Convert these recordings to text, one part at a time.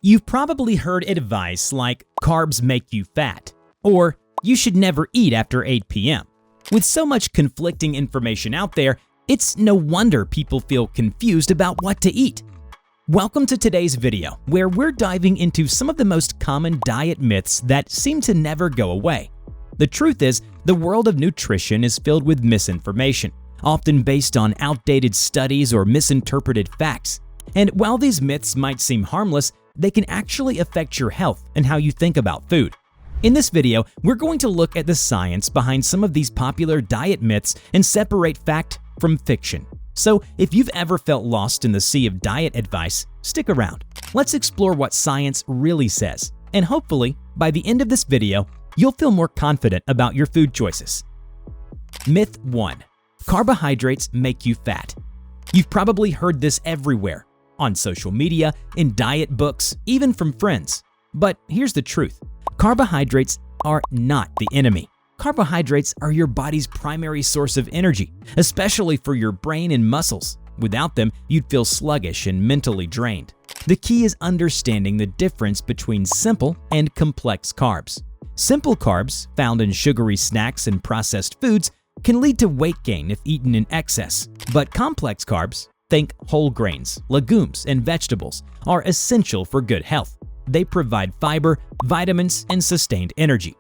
You've probably heard advice like carbs make you fat, or you should never eat after 8 p.m. With so much conflicting information out there, it's no wonder people feel confused about what to eat. Welcome to today's video, where we're diving into some of the most common diet myths that seem to never go away. The truth is, the world of nutrition is filled with misinformation, often based on outdated studies or misinterpreted facts. And while these myths might seem harmless, they can actually affect your health and how you think about food. In this video, we're going to look at the science behind some of these popular diet myths and separate fact from fiction. So if you've ever felt lost in the sea of diet advice, stick around. Let's explore what science really says, and hopefully, by the end of this video, you'll feel more confident about your food choices. Myth 1. Carbohydrates make you fat. You've probably heard this everywhere, on social media, in diet books, even from friends. But here's the truth. Carbohydrates are not the enemy. Carbohydrates are your body's primary source of energy, especially for your brain and muscles. Without them, you'd feel sluggish and mentally drained. The key is understanding the difference between simple and complex carbs. Simple carbs, found in sugary snacks and processed foods, can lead to weight gain if eaten in excess. But complex carbs, think whole grains, legumes, and vegetables, are essential for good health. They provide fiber, vitamins, and sustained energy.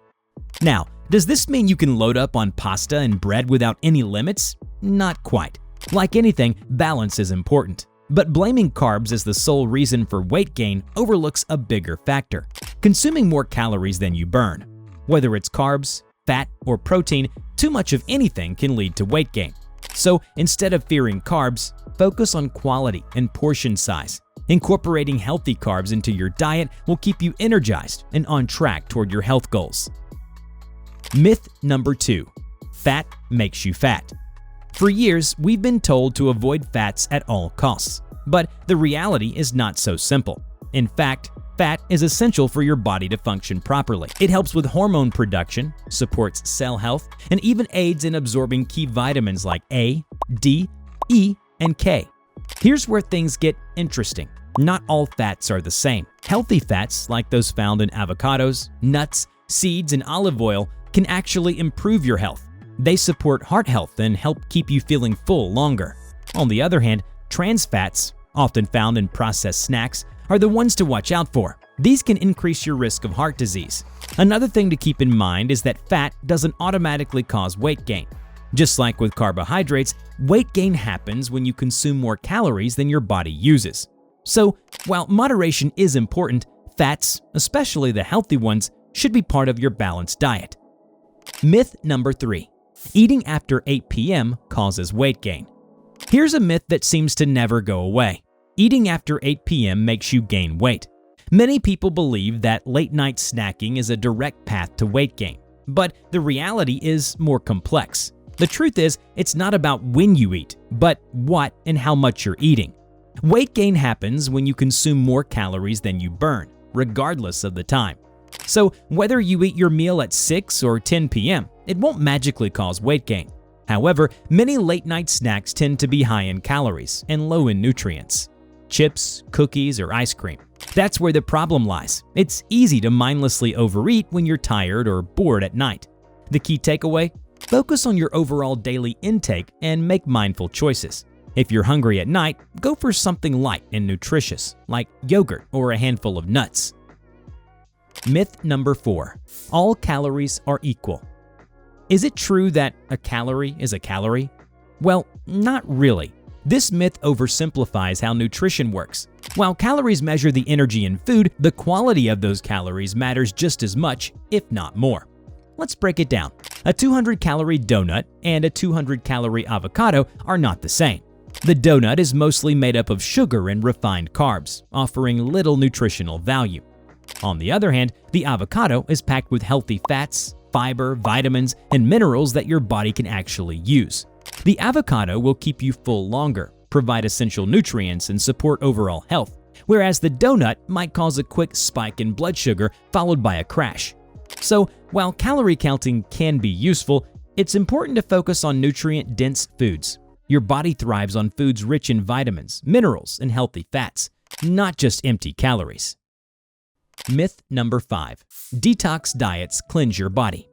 Now, does this mean you can load up on pasta and bread without any limits? Not quite. Like anything, balance is important. But blaming carbs as the sole reason for weight gain overlooks a bigger factor: consuming more calories than you burn. Whether it's carbs, fat, or protein, too much of anything can lead to weight gain. So instead of fearing carbs, focus on quality and portion size. Incorporating healthy carbs into your diet will keep you energized and on track toward your health goals. Myth number 2. Fat makes you fat. For years, we've been told to avoid fats at all costs. But the reality is not so simple. In fact, fat is essential for your body to function properly. It helps with hormone production, supports cell health, and even aids in absorbing key vitamins like A, D, E, and K. Here's where things get interesting. Not all fats are the same. Healthy fats, like those found in avocados, nuts, seeds, and olive oil, can actually improve your health. They support heart health and help keep you feeling full longer. On the other hand, trans fats, often found in processed snacks, are the ones to watch out for. These can increase your risk of heart disease. Another thing to keep in mind is that fat doesn't automatically cause weight gain. Just like with carbohydrates, weight gain happens when you consume more calories than your body uses. So, while moderation is important, fats, especially the healthy ones, should be part of your balanced diet. Myth number 3. Eating after 8 p.m. causes weight gain. Here's a myth that seems to never go away. Eating after 8 p.m. makes you gain weight. Many people believe that late-night snacking is a direct path to weight gain, but the reality is more complex. The truth is, it's not about when you eat, but what and how much you're eating. Weight gain happens when you consume more calories than you burn, regardless of the time. So whether you eat your meal at 6 or 10 p.m., it won't magically cause weight gain. However, many late-night snacks tend to be high in calories and low in nutrients. Chips, cookies, or ice cream. That's where the problem lies. It's easy to mindlessly overeat when you're tired or bored at night. The key takeaway? Focus on your overall daily intake and make mindful choices. If you're hungry at night, go for something light and nutritious, like yogurt or a handful of nuts. Myth number 4. All calories are equal. Is it true that a calorie is a calorie? Well, not really. This myth oversimplifies how nutrition works. While calories measure the energy in food, the quality of those calories matters just as much, if not more. Let's break it down. A 200-calorie donut and a 200-calorie avocado are not the same. The donut is mostly made up of sugar and refined carbs, offering little nutritional value. On the other hand, the avocado is packed with healthy fats, fiber, vitamins, and minerals that your body can actually use. The avocado will keep you full longer, provide essential nutrients, and support overall health, whereas the donut might cause a quick spike in blood sugar followed by a crash. So, while calorie counting can be useful, it's important to focus on nutrient-dense foods. Your body thrives on foods rich in vitamins, minerals, and healthy fats, not just empty calories. Myth number 5. Detox diets cleanse your body.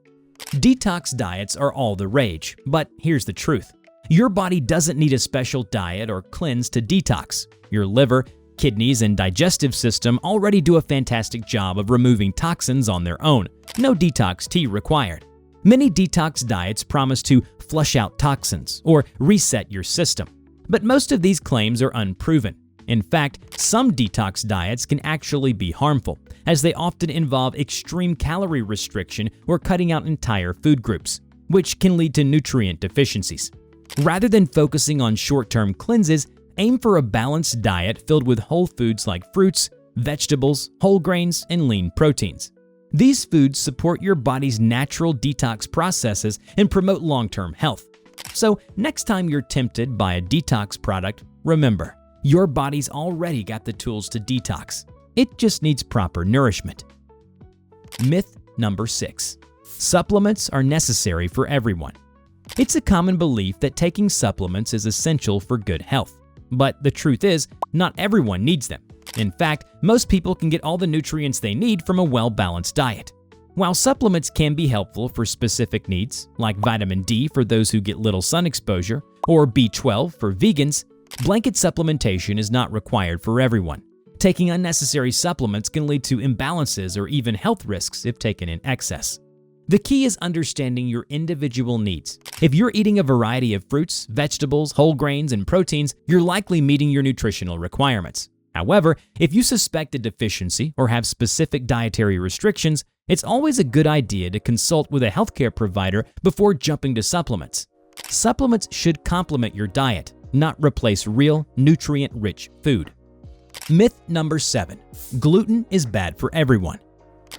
Detox diets are all the rage, but here's the truth. Your body doesn't need a special diet or cleanse to detox. Your liver, kidneys, and digestive system already do a fantastic job of removing toxins on their own. No detox tea required. Many detox diets promise to flush out toxins or reset your system, but most of these claims are unproven. In fact, some detox diets can actually be harmful, as they often involve extreme calorie restriction or cutting out entire food groups, which can lead to nutrient deficiencies. Rather than focusing on short-term cleanses, aim for a balanced diet filled with whole foods like fruits, vegetables, whole grains, and lean proteins. These foods support your body's natural detox processes and promote long-term health. So, next time you're tempted by a detox product, remember, your body's already got the tools to detox. It just needs proper nourishment. Myth number 6. Supplements are necessary for everyone. It's a common belief that taking supplements is essential for good health. But the truth is, not everyone needs them. In fact, most people can get all the nutrients they need from a well-balanced diet. While supplements can be helpful for specific needs, like vitamin D for those who get little sun exposure, or B12 for vegans, blanket supplementation is not required for everyone. Taking unnecessary supplements can lead to imbalances or even health risks if taken in excess. The key is understanding your individual needs. If you're eating a variety of fruits, vegetables, whole grains, and proteins, you're likely meeting your nutritional requirements. However, if you suspect a deficiency or have specific dietary restrictions, it's always a good idea to consult with a healthcare provider before jumping to supplements. Supplements should complement your diet, not replace real, nutrient-rich food. Myth number 7. Gluten is bad for everyone.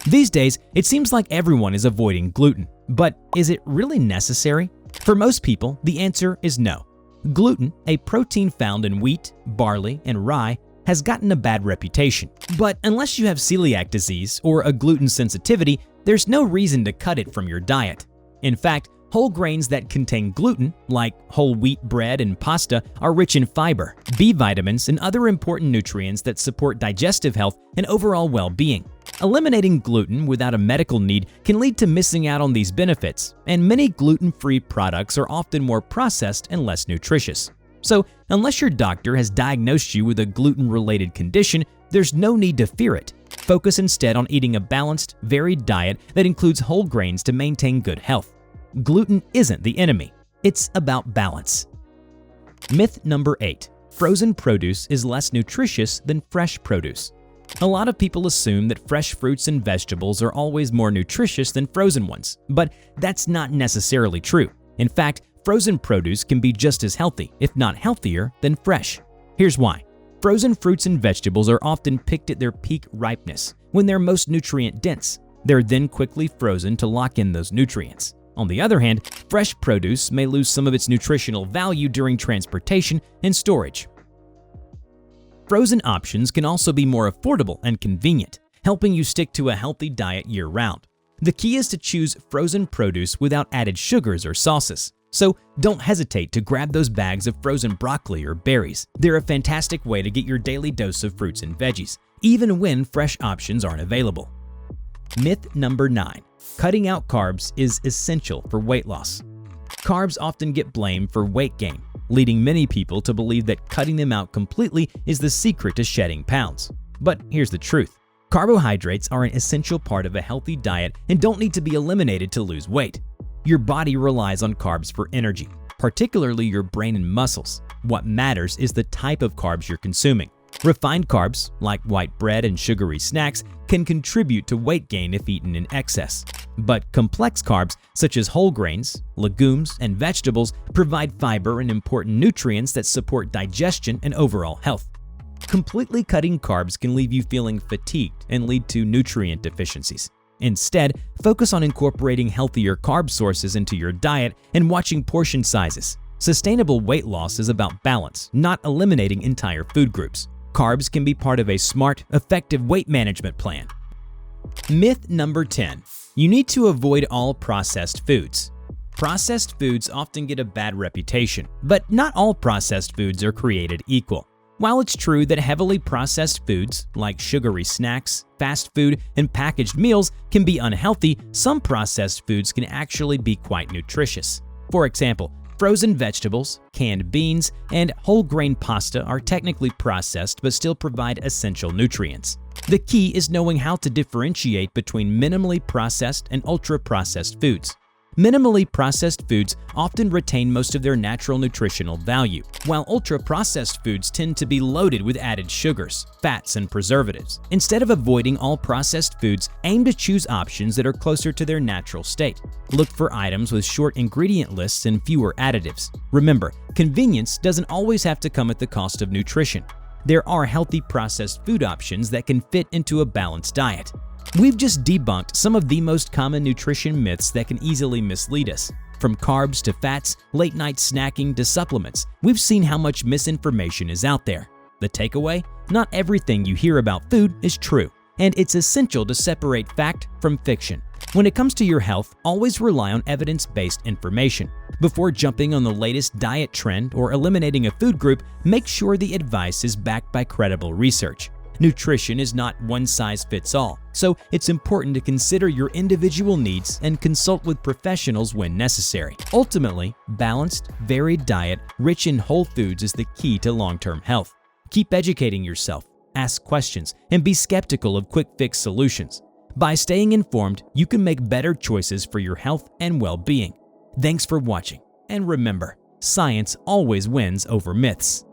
These days, it seems like everyone is avoiding gluten, but is it really necessary? For most people, the answer is no. Gluten, a protein found in wheat, barley, and rye, has gotten a bad reputation. But unless you have celiac disease or a gluten sensitivity, there's no reason to cut it from your diet. In fact, whole grains that contain gluten, like whole wheat bread and pasta, are rich in fiber, B vitamins, and other important nutrients that support digestive health and overall well-being. Eliminating gluten without a medical need can lead to missing out on these benefits, and many gluten-free products are often more processed and less nutritious. So, unless your doctor has diagnosed you with a gluten-related condition, there's no need to fear it. Focus instead on eating a balanced, varied diet that includes whole grains to maintain good health. Gluten isn't the enemy. It's about balance. Myth number 8. Frozen produce is less nutritious than fresh produce. A lot of people assume that fresh fruits and vegetables are always more nutritious than frozen ones, but that's not necessarily true. In fact, frozen produce can be just as healthy, if not healthier, than fresh. Here's why. Frozen fruits and vegetables are often picked at their peak ripeness, when they're most nutrient-dense. They're then quickly frozen to lock in those nutrients. On the other hand, fresh produce may lose some of its nutritional value during transportation and storage. Frozen options can also be more affordable and convenient, helping you stick to a healthy diet year-round. The key is to choose frozen produce without added sugars or sauces. So don't hesitate to grab those bags of frozen broccoli or berries. They're a fantastic way to get your daily dose of fruits and veggies, even when fresh options aren't available. Myth number 9. Cutting out carbs is essential for weight loss. Carbs often get blamed for weight gain, leading many people to believe that cutting them out completely is the secret to shedding pounds. But here's the truth. Carbohydrates are an essential part of a healthy diet and don't need to be eliminated to lose weight. Your body relies on carbs for energy, particularly your brain and muscles. What matters is the type of carbs you're consuming. Refined carbs, like white bread and sugary snacks, can contribute to weight gain if eaten in excess. But complex carbs, such as whole grains, legumes, and vegetables, provide fiber and important nutrients that support digestion and overall health. Completely cutting carbs can leave you feeling fatigued and lead to nutrient deficiencies. Instead, focus on incorporating healthier carb sources into your diet and watching portion sizes. Sustainable weight loss is about balance, not eliminating entire food groups. Carbs can be part of a smart, effective weight management plan. Myth number 10. You need to avoid all processed foods. Processed foods often get a bad reputation, but not all processed foods are created equal. While it's true that heavily processed foods, like sugary snacks, fast food, and packaged meals, can be unhealthy, some processed foods can actually be quite nutritious. For example, frozen vegetables, canned beans, and whole grain pasta are technically processed but still provide essential nutrients. The key is knowing how to differentiate between minimally processed and ultra-processed foods. Minimally processed foods often retain most of their natural nutritional value, while ultra-processed foods tend to be loaded with added sugars, fats, and preservatives. Instead of avoiding all processed foods, aim to choose options that are closer to their natural state. Look for items with short ingredient lists and fewer additives. Remember, convenience doesn't always have to come at the cost of nutrition. There are healthy processed food options that can fit into a balanced diet. We've just debunked some of the most common nutrition myths that can easily mislead us. From carbs to fats, late-night snacking to supplements, we've seen how much misinformation is out there. The takeaway? Not everything you hear about food is true, and it's essential to separate fact from fiction. When it comes to your health, always rely on evidence-based information. Before jumping on the latest diet trend or eliminating a food group, make sure the advice is backed by credible research. Nutrition is not one size fits all, so it's important to consider your individual needs and consult with professionals when necessary. Ultimately, balanced, varied diet rich in whole foods is the key to long-term health. Keep educating yourself, ask questions, and be skeptical of quick-fix solutions. By staying informed, you can make better choices for your health and well-being. Thanks for watching, and remember, science always wins over myths.